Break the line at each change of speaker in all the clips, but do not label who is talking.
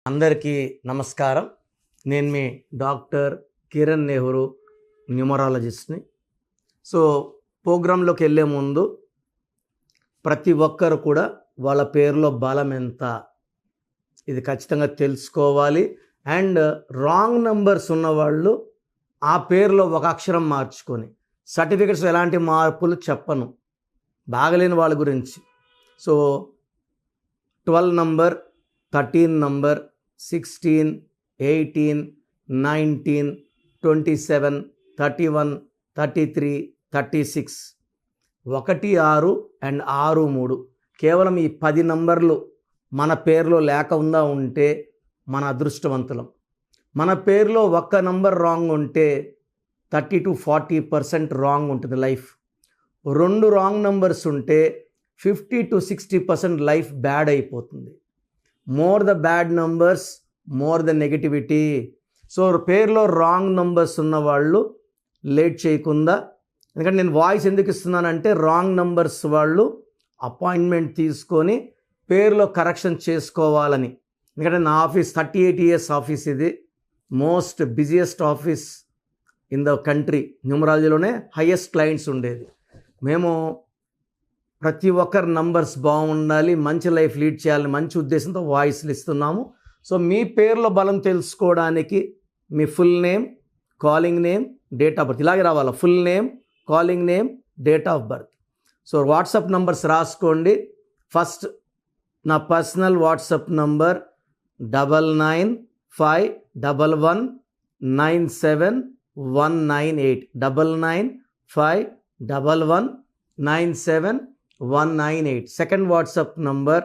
అందరికీ నమస్కారం. నేను మీ డాక్టర్ కిరణ్ నెహ్రూ, న్యూమరాలజిస్ట్ని. సో ప్రోగ్రాంలోకి వెళ్ళే ముందు ప్రతి ఒక్కరు కూడా వాళ్ళ పేరులో బలం ఎంత ఇది ఖచ్చితంగా తెలుసుకోవాలి. అండ్ రాంగ్ నంబర్స్ ఉన్నవాళ్ళు ఆ పేరులో ఒక అక్షరం మార్చుకొని, సర్టిఫికెట్స్ ఎలాంటి మార్పులు చెప్పను బాగలేని వాళ్ళ గురించి. సో 12 నంబర్, 13 నంబర్, 16, 18, 19, 27, 31, 33, 36, 1, 6 అండ్ 6, 3 కేవలం ఈ 10 నంబర్లు మన పేరులో లేకుండా ఉంటే మన అదృష్టవంతులం. మన పేరులో ఒక్క నంబర్ రాంగ్ ఉంటే 30 to 40% రాంగ్ ఉంటుంది లైఫ్. 2 రాంగ్ నంబర్స్ ఉంటే 50 to 60% లైఫ్ బ్యాడ్ అయిపోతుంది. More the bad numbers, more the negativity. So పేరులో రాంగ్ నంబర్స్ ఉన్నవాళ్ళు లేట్ చేయకుండా, ఎందుకంటే నేను వాయిస్ ఎందుకు ఇస్తున్నానంటే రాంగ్ నంబర్స్ వాళ్ళు అపాయింట్మెంట్ తీసుకొని పేరులో కరెక్షన్ చేసుకోవాలని. ఎందుకంటే నా ఆఫీస్ 38 years ఆఫీస్, ఇది most busiest office in the country. న్యూమరాలజీలోనే హైయెస్ట్ క్లయింట్స్ ఉండేది. మేము ప్రతి ఒక్కరి నంబర్స్ బాగుండాలి, మంచి లైఫ్ లీడ్ చేయాలని మంచి ఉద్దేశంతో వాయిస్లు ఇస్తున్నాము. సో మీ పేర్లో బలం తెలుసుకోవడానికి మీ full name, calling name, date of birth ఇలాగే రావాలి. Full name, calling name, date of birth. So WhatsApp numbers రాసుకోండి. ఫస్ట్ నా personal WhatsApp number 9951197198 9951197198. Second WhatsApp number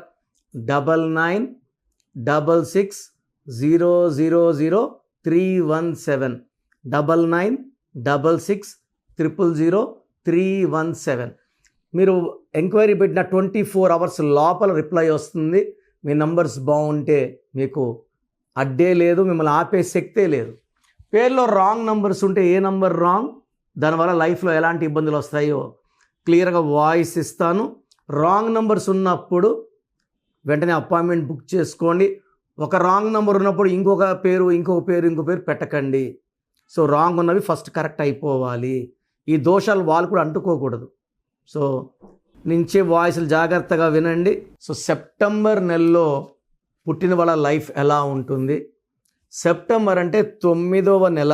9966000317 9966000317. మీరు ఎంక్వైరీ పెట్టిన 24 hours లోపల రిప్లై వస్తుంది. మీ నంబర్స్ బాగుంటే మీకు అడ్డే లేదు, మిమ్మల్ని ఆపే శక్తే లేదు. పేర్లో రాంగ్ నంబర్స్ ఉంటే ఏ నంబర్ రాంగ్, దానివల్ల లైఫ్లో ఎలాంటి ఇబ్బందులు వస్తాయో క్లియర్గా వాయిస్ ఇస్తాను. రాంగ్ నంబర్స్ ఉన్నప్పుడు వెంటనే అపాయింట్మెంట్ బుక్ చేసుకోండి. ఒక రాంగ్ నంబర్ ఉన్నప్పుడు ఇంకొక పేరు పెట్టకండి. సో రాంగ్ ఉన్నవి ఫస్ట్ కరెక్ట్ అయిపోవాలి. ఈ దోషాలు వాళ్ళు కూడా అంటుకోకూడదు. సో నుంచే వాయిస్లు జాగ్రత్తగా వినండి. సో సెప్టెంబర్ నెలలో పుట్టిన వాళ్ళ లైఫ్ ఎలా ఉంటుంది? సెప్టెంబర్ అంటే 9వ నెల.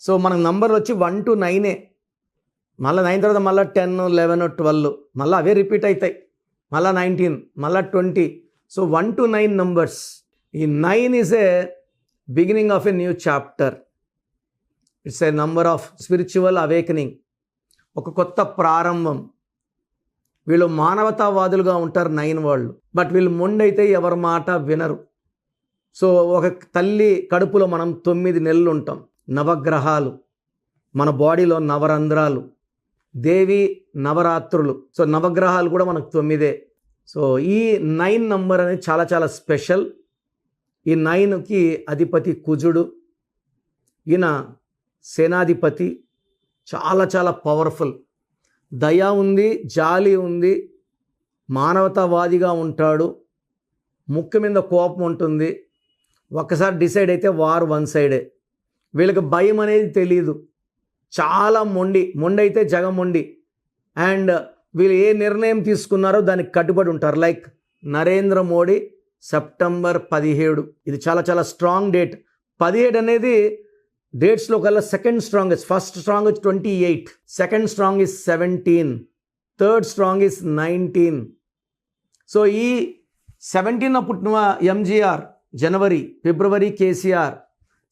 సో మనకు నంబర్లు వచ్చి 1 to 9. మళ్ళీ 9 తర్వాత మళ్ళీ 10, 11, 12 మళ్ళీ అవే రిపీట్ అవుతాయి. మళ్ళీ 19, మళ్ళీ 20. So 1 to 9 numbers. ఈ 9 is a beginning of a new chapter. It's a number of spiritual awakening, ఒక కొత్త ప్రారంభం. వీళ్ళు మానవతావాదులుగా ఉంటారు 9 వాళ్ళు. బట్ వీళ్ళు మొండైతే ఎవరి మాట వినరు. సో ఒక తల్లి కడుపులో మనం 9 నెలలు ఉంటాం. నవగ్రహాలు, మన బాడీలో నవరంధ్రాలు, దేవి నవరాత్రులు. సో నవగ్రహాలు కూడా మనకు 9. సో ఈ 9 నంబర్ అనేది చాలా చాలా స్పెషల్. ఈ 9కి అధిపతి కుజుడు. ఈయన సేనాధిపతి, చాలా చాలా పవర్ఫుల్. దయ ఉంది, జాలి ఉంది, మానవతావాదిగా ఉంటాడు, ముక్కు మీద కోపం ఉంటుంది. ఒక్కసారి డిసైడ్ అయితే వార్ వన్ సైడే. వీళ్ళకి భయం అనేది తెలియదు, చాలా మొండి అయితే జగమొండి. అండ్ వీళ్ళు ఏ నిర్ణయం తీసుకున్నారో దానికి కట్టుబడి ఉంటారు. Like Narendra Modi September 17. ఇది చాలా చాలా స్ట్రాంగ్ డేట్. 17 అనేది డేట్స్లో కల్లా second strongest. First strong 28, second strong is 17, third strong is 19. So ఈ 17న పుట్టిన ఎంజీఆర్ జనవరి, ఫిబ్రవరి కేసీఆర్,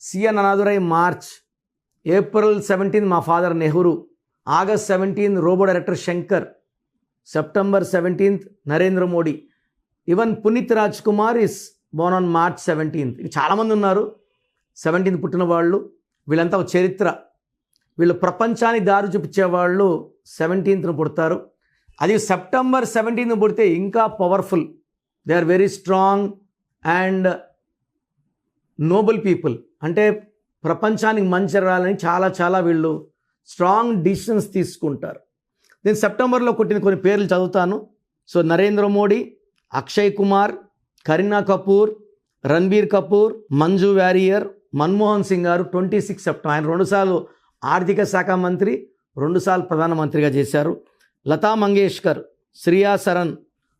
సిఎన్ అనాదురై మార్చ్, ఏప్రిల్ 17 మా father Nehru, August 17 robo director Shankar, September 17 Narendra Modi. Even Puneeth Raj Kumar is born on March 17. చాలామంది ఉన్నారు 17 పుట్టిన వాళ్ళు. వీళ్ళంతా ఒక చరిత్ర. వీళ్ళు ప్రపంచానికి దారి చూపించేవాళ్ళు 17న పుడతారు. అది సెప్టెంబర్ 17 పుడితే ఇంకా powerful. They are very strong and noble people. అంటే ప్రపంచానికి మంచి జరగాలని చాలా చాలా వీళ్ళు స్ట్రాంగ్ డిసిషన్స్ తీసుకుంటారు. నేను సెప్టెంబర్లో కొట్టిన కొన్ని పేర్లు చదువుతాను. సో నరేంద్ర మోడీ, అక్షయ్ కుమార్, కరీనా కపూర్, రణబీర్ కపూర్, మంజు వారియర్, మన్మోహన్ సింగ్ గారు 26 సెప్టెంబర్. ఆయన 2 సార్లు ఆర్థిక శాఖ మంత్రి, 2 సార్లు ప్రధానమంత్రిగా చేశారు. లతా మంగేష్కర్, శ్రియా సరన్,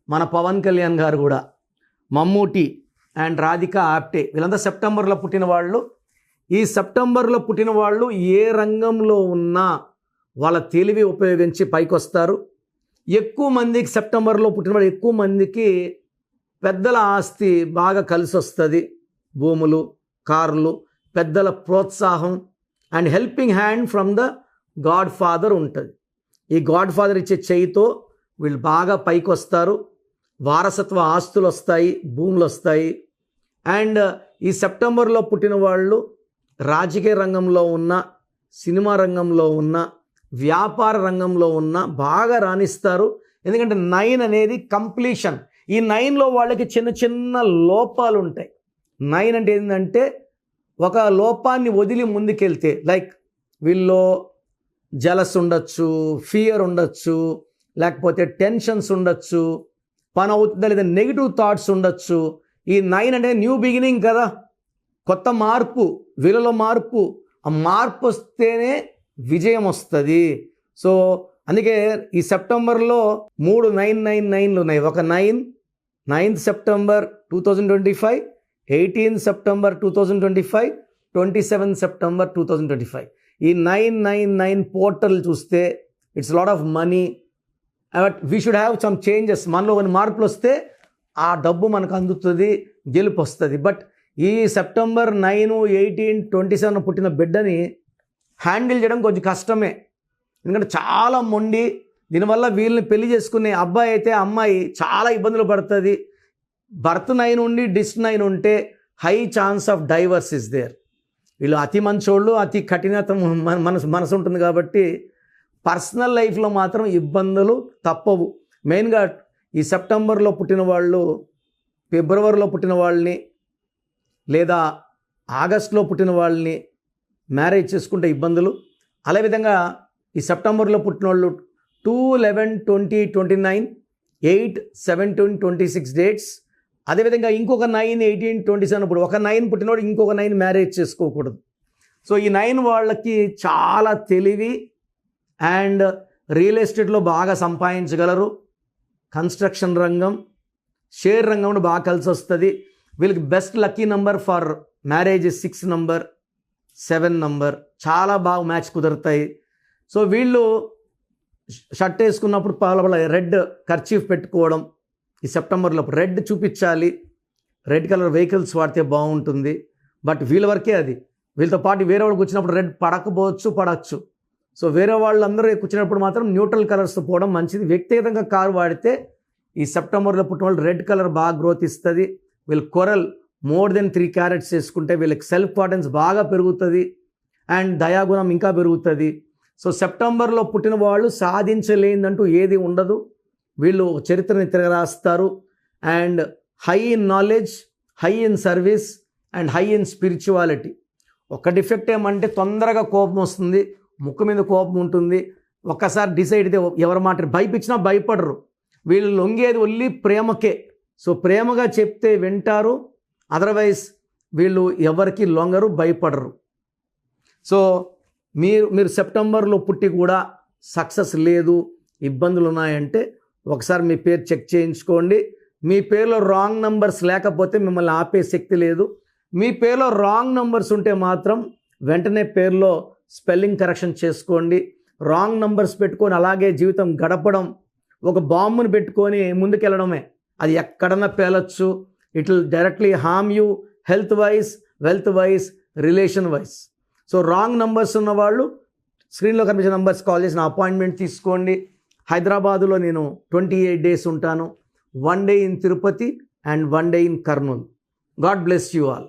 మన పవన్ కళ్యాణ్ గారు కూడా, మమ్మూటి అండ్ రాధికా ఆప్టే, వీళ్ళంతా సెప్టెంబర్లో పుట్టిన వాళ్ళు. ఈ సెప్టెంబర్లో పుట్టిన వాళ్ళు ఏ రంగంలో ఉన్నా వాళ్ళ తెలివి ఉపయోగించి పైకి వస్తారు. ఎక్కువ మందికి సెప్టెంబర్లో పుట్టిన వాళ్ళు ఎక్కువ మందికి పెద్దల ఆస్తి బాగా కలిసి వస్తుంది. భూములు, కార్లు, పెద్దల ప్రోత్సాహం and helping hand from the God father ఉంటుంది. ఈ గాడ్ ఫాదర్ ఇచ్చే చేయితో వీళ్ళు బాగా పైకి వస్తారు. వారసత్వ ఆస్తులు వస్తాయి, భూములు వస్తాయి. అండ్ ఈ సెప్టెంబర్లో పుట్టిన వాళ్ళు రాజకీయ రంగంలో ఉన్న, సినిమా రంగంలో ఉన్న, వ్యాపార రంగంలో ఉన్న బాగా రాణిస్తారు. ఎందుకంటే 9 అనేది కంప్లీషన్. ఈ 9లో వాళ్ళకి చిన్న చిన్న లోపాలు ఉంటాయి. 9 అంటే ఏంటంటే ఒక లోపాన్ని వదిలి ముందుకెళ్తే, లైక్ వీళ్ళు జలస్ ఉండొచ్చు, ఫియర్ ఉండొచ్చు, లేకపోతే టెన్షన్స్ ఉండొచ్చు, పని అవుతుందా లేదా నెగిటివ్ థాట్స్ ఉండొచ్చు. ఈ 9 అంటే న్యూ బిగినింగ్ కదా, కొత్త మార్పు, వీళ్ళలో మార్పు. ఆ మార్పు వస్తేనే విజయం వస్తుంది. సో అందుకే ఈ సెప్టెంబర్లో 3 999లు ఉన్నాయి. ఒక 9th September 2025, 18th September 2025, 27th September 2025. ఈ 999 పోర్టల్ చూస్తే it's lot of money. But we should have some changes. మనలో కొన్ని మార్పులు వస్తే ఆ డబ్బు మనకు అందుతుంది, గెలుపు వస్తుంది. బట్ ఈ సెప్టెంబర్ 9, 18, 27 పుట్టిన బిడ్డని హ్యాండిల్ చేయడం కొంచెం కష్టమే. ఎందుకంటే చాలా మొండి. దీనివల్ల వీళ్ళని పెళ్లి చేసుకునే అబ్బాయి అయితే అమ్మాయి చాలా ఇబ్బందులు పడుతుంది. బర్త్ 9 ఉండి డిస్ట్ 9 ఉంటే high chance of divorce is there. వీళ్ళు అతి మంచోళ్ళు, అతి కఠినత మనసు ఉంటుంది కాబట్టి పర్సనల్ లైఫ్లో మాత్రం ఇబ్బందులు తప్పవు. మెయిన్గా ఈ సెప్టెంబర్లో పుట్టిన వాళ్ళు ఫిబ్రవరిలో పుట్టిన వాళ్ళని లేదా ఆగస్టులో పుట్టిన వాళ్ళని మ్యారేజ్ చేసుకుంటే ఇబ్బందులు. అదేవిధంగా ఈ సెప్టెంబర్లో పుట్టిన వాళ్ళు 2, 11, 20, 29, 8, 17, 26 డేట్స్. అదేవిధంగా ఇంకొక 9, 18, 27 ఇప్పుడు ఒక 9 పుట్టినవాడు ఇంకొక 9 మ్యారేజ్ చేసుకోకూడదు. సో ఈ 9 వాళ్ళకి చాలా తెలివి అండ్ రియల్ ఎస్టేట్లో బాగా సంపాదించగలరు. కన్స్ట్రక్షన్ రంగం, షేర్ రంగంలో బాగా కలిసి వస్తుంది. వీళ్ళకి best lucky number for marriage 6 number, 7 number చాలా బాగా మ్యాచ్ కుదురుతాయి. సో వీళ్ళు షర్ట్ వేసుకున్నప్పుడు పాల రెడ్ కర్చీఫ్ పెట్టుకోవడం. ఈ సెప్టెంబర్లో రెడ్ చూపించాలి. రెడ్ కలర్ వెహికల్స్ వాడితే బాగుంటుంది. బట్ వీళ్ళ వరకే అది. వీళ్ళతో పాటు వేరే వాళ్ళకి వచ్చినప్పుడు రెడ్ పడచ్చు. సో వేరే వాళ్ళందరూ కూర్చున్నప్పుడు మాత్రం న్యూట్రల్ కలర్స్తో పోవడం మంచిది. వ్యక్తిగతంగా కారు వాడితే ఈ సెప్టెంబర్లో పుట్టిన వాళ్ళు రెడ్ కలర్ బాగా గ్రోత్ ఇస్తుంది. వీళ్ళు కొరల్ మోర్ దెన్ 3 క్యారెట్స్ వేసుకుంటే వీళ్ళకి సెల్ఫ్ కాన్ఫిడెన్స్ బాగా పెరుగుతుంది అండ్ దయాగుణం ఇంకా పెరుగుతుంది. సో సెప్టెంబర్లో పుట్టిన వాళ్ళు సాధించలేదంటూ ఏది ఉండదు. వీళ్ళు చరిత్రని తిరగరాస్తారు. And high in knowledge, high in service and high in spirituality. ఒక డిఫెక్ట్ ఏమంటే తొందరగా కోపం వస్తుంది, ముక్కు మీద కోపం ఉంటుంది. ఒక్కసారి డిసైడ్ అయితే ఎవరి మాట భయపించినా భయపడరు. వీళ్ళు లొంగేది ఒళ్ళి ప్రేమకే. సో ప్రేమగా చెప్తే వింటారు. అదర్వైజ్ వీళ్ళు ఎవరికి లొంగరు, భయపడరు. సో మీరు సెప్టెంబర్లో పుట్టి కూడా సక్సెస్ లేదు, ఇబ్బందులు ఉన్నాయంటే ఒకసారి మీ పేరు చెక్ చేయించుకోండి. మీ పేరులో రాంగ్ నంబర్స్ లేకపోతే మిమ్మల్ని ఆపే శక్తి లేదు. మీ పేరులో రాంగ్ నంబర్స్ ఉంటే మాత్రం వెంటనే పేరులో స్పెల్లింగ్ కరెక్షన్ చేసుకోండి. రాంగ్ నంబర్స్ పెట్టుకొని అలాగే జీవితం గడపడం ఒక బాంబుని పెట్టుకొని ముందుకెళ్ళడమే. అది ఎక్కడన్నా పేలొచ్చు. It will directly harm you health wise, wealth wise, relation wise. So wrong numbers ఉన్నవాళ్ళు స్క్రీన్లో కనిపించే నంబర్స్ కాల్ చేసిన అపాయింట్మెంట్ తీసుకోండి. హైదరాబాదులో నేను 28 days ఉంటాను. 1 day in Tirupati and 1 day in Kurnool. God bless you all.